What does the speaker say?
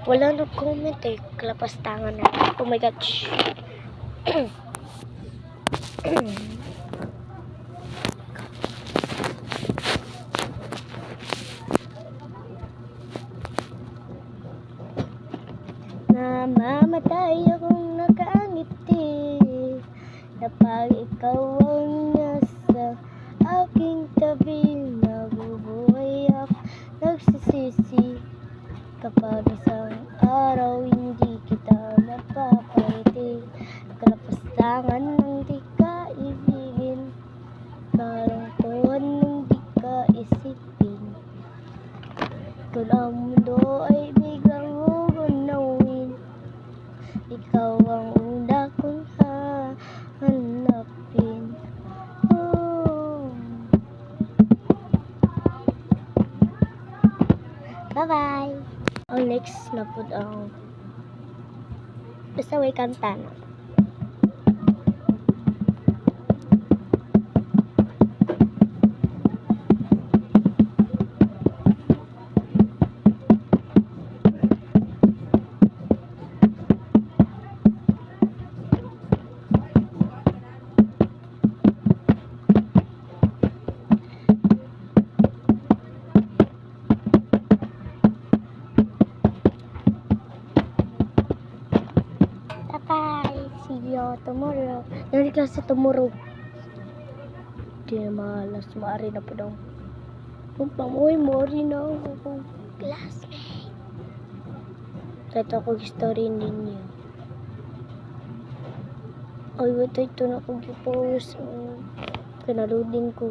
Wala nag-comment eh. Kalapastangan na. Oh my gosh. Namamatay akong nakangiti kapag ikaw ang nasa aking tabi. Nabubuhay ako nagsisisi kapag isang araw hindi kita mapapaliti. Kalapastangan ng di ka ibigin, kalungkuhan ng di ka isipin. Kung ang mundo ay biglang uunawin, ikaw ang una kong hahanapin. Bye-bye! Ang next na po ang basta way kanta na. Bye! See you tomorrow. Nangyari klase tomorrow. Di na malas. Maari na po daw. Pamoy, maari na ako. Classmate. Ito ako story ninyo. Ay, ito na ako i-post. Pinaloading ko.